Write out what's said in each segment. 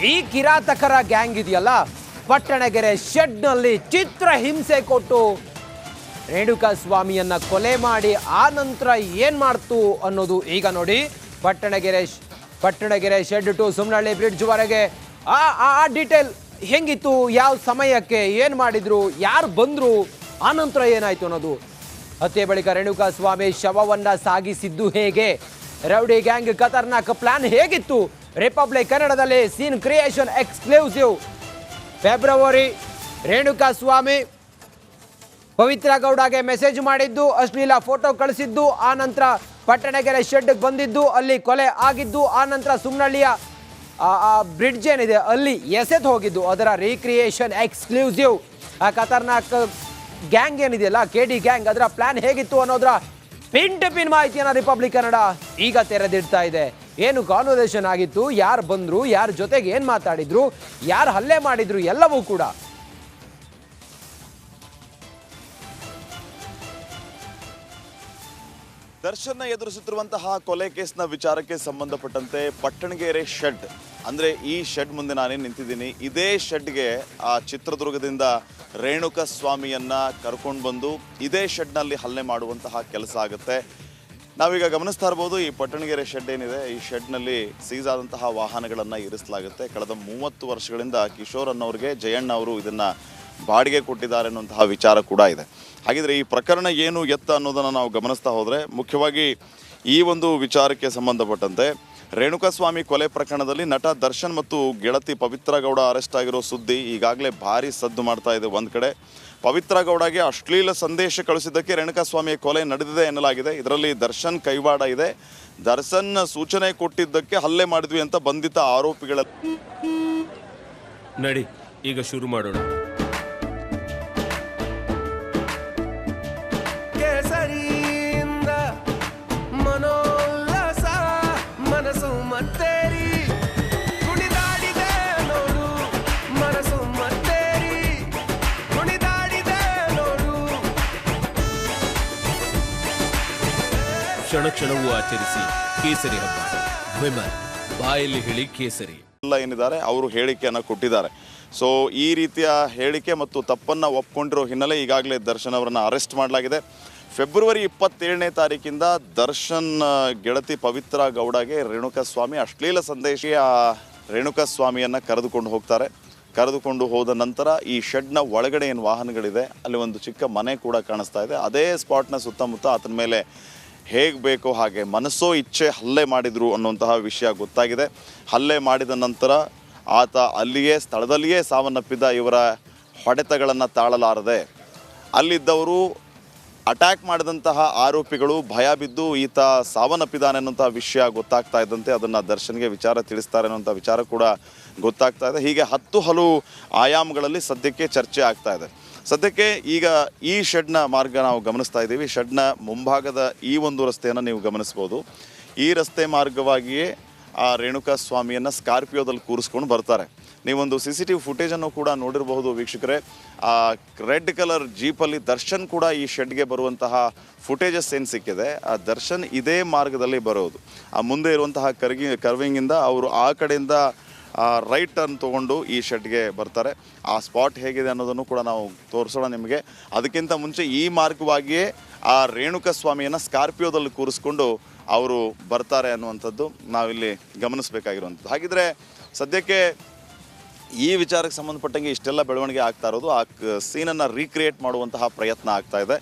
ಈ ಕಿರಾತಕರ ಗ್ಯಾಂಗ್ ಇದೆಯಲ್ಲ, ಪಟ್ಟಣಗೆರೆ ಶೆಡ್ನಲ್ಲಿ ಚಿತ್ರಹಿಂಸೆ ಕೊಟ್ಟು ರೇಣುಕಾ ಸ್ವಾಮಿಯನ್ನ ಕೊಲೆ ಮಾಡಿ ಆ ನಂತರ ಏನ್ ಮಾಡ್ತು ಅನ್ನೋದು ಈಗ ನೋಡಿ. Pattanagere shed to Sumanahalli bridge ವರೆಗೆ ಆ ಡೀಟೇಲ್ ಹೆಂಗಿತ್ತು, ಯಾವ ಸಮಯಕ್ಕೆ ಏನ್ ಮಾಡಿದ್ರು, ಯಾರು ಬಂದ್ರು, ಆ ನಂತರ ಏನಾಯ್ತು ಅನ್ನೋದು. ಹತ್ಯೆ ಬಳಿಕ ರೇಣುಕಾ ಸ್ವಾಮಿ ಶವವನ್ನ ಸಾಗಿಸಿದ್ದು ಹೇಗೆ, ರೌಡಿ ಗ್ಯಾಂಗ್ ಖತರ್ನಾಕ್ ಪ್ಲಾನ್ ಹೇಗಿತ್ತು, ರಿಪಬ್ಲಿಕ್ ಕನ್ನಡದಲ್ಲಿ scene creation exclusive. February Renuka Swamy Pavithra ಗೌಡಗೆ ಮೆಸೇಜ್ ಮಾಡಿದ್ದು, ಅಶ್ಲೀಲ ಫೋಟೋ ಕಳಿಸಿದ್ದು, ಆ ನಂತರ ಪಟ್ಟಣಗೆರೆ ಶೆಡ್ಗೆ ಬಂದಿದ್ದು, ಅಲ್ಲಿ ಕೊಲೆ ಆಗಿದ್ದು, ಆ ನಂತರ ಸುಮ್ನಹಳ್ಳಿಯ ಬ್ರಿಡ್ಜ್ ಏನಿದೆ ಅಲ್ಲಿ ಎಸೆದು ಹೋಗಿದ್ದು, ಅದರ ರೀಕ್ರಿಯೇಷನ್ ಎಕ್ಸ್ಕ್ಲೂಸಿವ್. ಆ ಖತರ್ನಾಕ್ ಗ್ಯಾಂಗ್ ಏನಿದೆಯಲ್ಲ, KD ಗ್ಯಾಂಗ್, ಅದರ ಪ್ಲಾನ್ ಹೇಗಿತ್ತು ಅನ್ನೋದ್ರ ಪಿನ್ ಟು ಪಿನ್ ಮಾಹಿತಿಯನ್ನು ರಿಪಬ್ಲಿಕ್ ಕನ್ನಡ ಈಗ ತೆರೆದಿಡ್ತಾ ಇದೆ. ಏನು ಕಾನ್ವರ್ಸೇಷನ್ ಆಗಿತ್ತು, ಯಾರು ಬಂದ್ರು, ಯಾರ ಜೊತೆಗೆ ಏನು ಮಾತಾಡಿದ್ರು, ಯಾರು ಹಲ್ಲೆ ಮಾಡಿದ್ರು, ಎಲ್ಲವೂ ಕೂಡ. ದರ್ಶನ್ ಎದುರಿಸುತ್ತಿರುವಂತಹ ಕೊಲೆ ಕೇಸ್ನ ವಿಚಾರಕ್ಕೆ ಸಂಬಂಧಪಟ್ಟಂತೆ ಪಟ್ಟಣಗೆರೆ ಶೆಡ್ ಅಂದರೆ ಈ ಶೆಡ್ ಮುಂದೆ ನಾನೇನು ನಿಂತಿದ್ದೀನಿ, ಇದೇ ಶೆಡ್ಗೆ ಆ ಚಿತ್ರದುರ್ಗದಿಂದ ರೇಣುಕಾ ಸ್ವಾಮಿಯನ್ನ ಕರ್ಕೊಂಡು ಬಂದು ಇದೇ ಶೆಡ್ನಲ್ಲಿ ಹಲ್ಲೆ ಮಾಡುವಂತಹ ಕೆಲಸ ಆಗುತ್ತೆ. ನಾವೀಗ ಗಮನಿಸ್ತಾ ಇರ್ಬೋದು, ಈ ಪಟ್ಟಣಗೆರೆ ಶೆಡ್ ಏನಿದೆ, ಈ ಶೆಡ್ನಲ್ಲಿ ಸೀಸ್ ಆದಂತಹ ವಾಹನಗಳನ್ನು ಇರಿಸಲಾಗುತ್ತೆ. ಕಳೆದ 30 ವರ್ಷಗಳಿಂದ ಕಿಶೋರ್ ಅನ್ನೋರಿಗೆ ಜಯಣ್ಣ ಅವರು ಇದನ್ನು ಬಾಡಿಗೆ ಕೊಟ್ಟಿದ್ದಾರೆ ಅನ್ನುವಂತಹ ವಿಚಾರ ಕೂಡ ಇದೆ. ಹಾಗಿದ್ರೆ ಈ ಪ್ರಕರಣ ಏನು ಎತ್ತ ಅನ್ನೋದನ್ನು ನಾವು ಗಮನಿಸ್ತಾ ಹೋದರೆ, ಮುಖ್ಯವಾಗಿ ಈ ಒಂದು ವಿಚಾರಕ್ಕೆ ಸಂಬಂಧಪಟ್ಟಂತೆ ರೇಣುಕಾ ಸ್ವಾಮಿ ಕೊಲೆ ಪ್ರಕರಣದಲ್ಲಿ ನಟ ದರ್ಶನ್ ಮತ್ತು ಗೆಳತಿ ಪವಿತ್ರ ಗೌಡ ಅರೆಸ್ಟ್ ಆಗಿರೋ ಸುದ್ದಿ ಈಗಾಗಲೇ ಭಾರಿ ಸದ್ದು ಮಾಡ್ತಾ ಇದೆ. ಒಂದು ಕಡೆ ಪವಿತ್ರ ಗೌಡಗೆ ಅಶ್ಲೀಲ ಸಂದೇಶ ಕಳಿಸಿದ್ದಕ್ಕೆ ರೇಣುಕಾ ಸ್ವಾಮಿಯ ಕೊಲೆ ನಡೆದಿದೆ ಎನ್ನಲಾಗಿದೆ. ಇದರಲ್ಲಿ ದರ್ಶನ್ ಕೈವಾಡ ಇದೆ. ದರ್ಶನ್ ಸೂಚನೆ ಕೊಟ್ಟಿದ್ದಕ್ಕೆ ಹಲ್ಲೆ ಮಾಡಿದ್ವಿ ಅಂತ ಬಂಧಿತ ಆರೋಪಿಗಳ ನಡಿ ಈಗ ಶುರು ಮಾಡೋಣ. ಕ್ಷಣ ಕ್ಷಣವೂ ಆಚರಿಸಿ ಕೇಸರಿ ಹಬ್ಬ. ವಿಮಲ್ ಬಾಯಲ್ಲಿ ಹೇಳಿ ಕೇಸರಿ ಎಲ್ಲ ಏನಿದ್ದಾರೆ ಅವರು ಹೇಳಿಕೆಯನ್ನು ಕೊಟ್ಟಿದ್ದಾರೆ. ಸೊ ಈ ರೀತಿಯ ಹೇಳಿಕೆ ಮತ್ತು ತಪ್ಪನ್ನು ಒಪ್ಕೊಂಡಿರೋ ಹಿನ್ನೆಲೆ ಈಗಾಗಲೇ ದರ್ಶನ್ ಅವರನ್ನು ಅರೆಸ್ಟ್ ಮಾಡಲಾಗಿದೆ. ಫೆಬ್ರವರಿ 27ನೇ ತಾರೀಕಿಂದ ದರ್ಶನ್ ಗೆಳತಿ ಪವಿತ್ರ ಗೌಡಗೆ ರೇಣುಕಾ ಸ್ವಾಮಿ ಅಶ್ಲೀಲ ಸಂದೇಶ ರೇಣುಕಾ ಸ್ವಾಮಿಯನ್ನು ಕರೆದುಕೊಂಡು ಹೋಗ್ತಾರೆ. ಕರೆದುಕೊಂಡು ಹೋದ ನಂತರ ಈ ಶೆಡ್ನ ಒಳಗಡೆ ಏನು ವಾಹನಗಳಿದೆ ಅಲ್ಲಿ ಒಂದು ಚಿಕ್ಕ ಮನೆ ಕೂಡ ಕಾಣಿಸ್ತಾ ಇದೆ. ಅದೇ ಸ್ಪಾಟ್ನ ಸುತ್ತಮುತ್ತ ಆತನ ಮೇಲೆ ಹೇಗೆ ಬೇಕೋ ಹಾಗೆ ಮನಸ್ಸೋ ಇಚ್ಛೆ ಹಲ್ಲೆ ಮಾಡಿದರು ಅನ್ನುವಂತಹ ವಿಷಯ ಗೊತ್ತಾಗಿದೆ. ಹಲ್ಲೆ ಮಾಡಿದ ನಂತರ ಆತ ಅಲ್ಲಿಯೇ ಸ್ಥಳದಲ್ಲಿಯೇ ಸಾವನ್ನಪ್ಪಿದ್ದ. ಇವರ ಹೊಡೆತಗಳನ್ನು ತಾಳಲಾರದೆ ಅಲ್ಲಿದ್ದವರು ಅಟ್ಯಾಕ್ ಮಾಡಿದಂತಹ ಆರೋಪಿಗಳು ಭಯ ಬಿದ್ದು ಈತ ಸಾವನ್ನಪ್ಪಿದ್ದಾನೆ ಅನ್ನುವಂಥ ವಿಷಯ ಗೊತ್ತಾಗ್ತಾ ಇದ್ದಂತೆ ಅದನ್ನು ದರ್ಶನ್ಗೆ ವಿಚಾರ ತಿಳಿಸ್ತಾರೆ ಅನ್ನೋಂಥ ವಿಚಾರ ಕೂಡ ಗೊತ್ತಾಗ್ತಾ ಇದೆ. ಹೀಗೆ 10 ಹಲವು ಆಯಾಮಗಳಲ್ಲಿ ಸದ್ಯಕ್ಕೆ ಚರ್ಚೆ ಆಗ್ತಾ ಇದೆ. ಸದ್ಯಕ್ಕೆ ಈಗ ಈ ಶೆಡ್ನ ಮಾರ್ಗ ನಾವು ಗಮನಿಸ್ತಾ ಇದ್ದೀವಿ. ಶೆಡ್ನ ಮುಂಭಾಗದ ಈ ಒಂದು ರಸ್ತೆಯನ್ನು ನೀವು ಗಮನಿಸ್ಬೋದು. ಈ ರಸ್ತೆ ಮಾರ್ಗವಾಗಿಯೇ ಆ ರೇಣುಕಾ ಸ್ವಾಮಿಯನ್ನು ಸ್ಕಾರ್ಪಿಯೋದಲ್ಲಿ ಕೂರಿಸ್ಕೊಂಡು ಬರ್ತಾರೆ. ನೀವೊಂದು CCTV ಫುಟೇಜನ್ನು ಕೂಡ ನೋಡಿರಬಹುದು ವೀಕ್ಷಕರೇ. ಆ ರೆಡ್ ಕಲರ್ ಜೀಪಲ್ಲಿ ದರ್ಶನ್ ಕೂಡ ಈ ಶೆಡ್ಗೆ ಬರುವಂತಹ ಫುಟೇಜಸ್ ಏನು ಸಿಕ್ಕಿದೆ, ಆ ದರ್ಶನ್ ಇದೇ ಮಾರ್ಗದಲ್ಲಿ ಬರೋದು. ಆ ಮುಂದೆ ಇರುವಂತಹ ಕರ್ವಿಂಗಿಂದ ಅವರು ಆ ಕಡೆಯಿಂದ ರೈಟ್ ಟರ್ನ್ ತೊಗೊಂಡು ಈ ಶೆಡ್ಗೆ ಬರ್ತಾರೆ. ಆ ಸ್ಪಾಟ್ ಹೇಗಿದೆ ಅನ್ನೋದನ್ನು ಕೂಡ ನಾವು ತೋರಿಸೋಣ ನಿಮಗೆ. ಅದಕ್ಕಿಂತ ಮುಂಚೆ ಈ ಮಾರ್ಗವಾಗಿಯೇ ಆ ರೇಣುಕಾ ಸ್ವಾಮಿಯನ್ನು ಸ್ಕಾರ್ಪಿಯೋದಲ್ಲಿ ಕೂರಿಸ್ಕೊಂಡು ಅವರು ಬರ್ತಾರೆ ಅನ್ನುವಂಥದ್ದು ನಾವಿಲ್ಲಿ ಗಮನಿಸಬೇಕಾಗಿರುವಂಥದ್ದು. ಹಾಗಿದ್ರೆ ಸದ್ಯಕ್ಕೆ ಈ ವಿಚಾರಕ್ಕೆ ಸಂಬಂಧಪಟ್ಟಂಗೆ ಇಷ್ಟೆಲ್ಲ ಬೆಳವಣಿಗೆ ಆಗ್ತಾ ಇರೋದು, ಆ ಸೀನನ್ನು ರೀಕ್ರಿಯೇಟ್ ಮಾಡುವಂತಹ ಪ್ರಯತ್ನ ಆಗ್ತಾ ಇದೆ.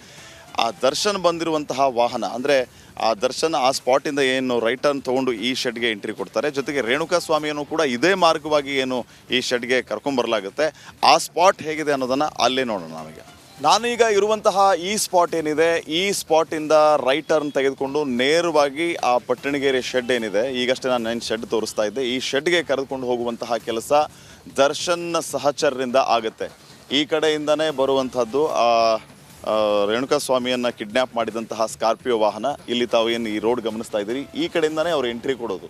ಆ ದರ್ಶನ್ ಬಂದಿರುವಂತಹ ವಾಹನ ಅಂದರೆ ಆ ದರ್ಶನ್ ಆ ಸ್ಪಾಟಿಂದ ಏನು ರೈಟ್ ಟರ್ನ್ ತೊಗೊಂಡು ಈ ಶೆಡ್ಗೆ ಎಂಟ್ರಿ ಕೊಡ್ತಾರೆ. ಜೊತೆಗೆ ರೇಣುಕಾ ಸ್ವಾಮಿಯನ್ನು ಕೂಡ ಇದೇ ಮಾರ್ಗವಾಗಿ ಏನು ಈ ಶೆಡ್ಗೆ ಕರ್ಕೊಂಬರಲಾಗುತ್ತೆ. ಆ ಸ್ಪಾಟ್ ಹೇಗಿದೆ ಅನ್ನೋದನ್ನು ಅಲ್ಲೇ ನೋಡೋಣ. ನಾವೀಗ ನಾನೀಗ ಇರುವಂತಹ ಈ ಸ್ಪಾಟ್ ಏನಿದೆ, ಈ ಸ್ಪಾಟಿಂದ ರೈಟ್ ಟರ್ನ್ ತೆಗೆದುಕೊಂಡು ನೇರವಾಗಿ ಆ ಪಟ್ಟಣಗೆರೆ ಶೆಡ್ ಏನಿದೆ, ಈಗಷ್ಟೇ ನಾನು ಶೆಡ್ ತೋರಿಸ್ತಾ ಇದ್ದೆ, ಈ ಶೆಡ್ಗೆ ಕರೆದುಕೊಂಡು ಹೋಗುವಂತಹ ಕೆಲಸ ದರ್ಶನ್ನ ಸಹಚರರಿಂದ ಆಗುತ್ತೆ. ಈ ಕಡೆಯಿಂದನೇ ಬರುವಂಥದ್ದು ರೇಣುಕಾ ಸ್ವಾಮಿಯನ್ನು ಕಿಡ್ನ್ಯಾಪ್ ಮಾಡಿದಂತಹ ಸ್ಕಾರ್ಪಿಯೋ ವಾಹನ. ಇಲ್ಲಿ ತಾವು ಏನು ಈ ರೋಡ್ ಗಮನಿಸ್ತಾ ಇದ್ದೀರಿ, ಈ ಕಡೆಯಿಂದನೇ ಅವರು ಎಂಟ್ರಿ ಕೊಡೋದು.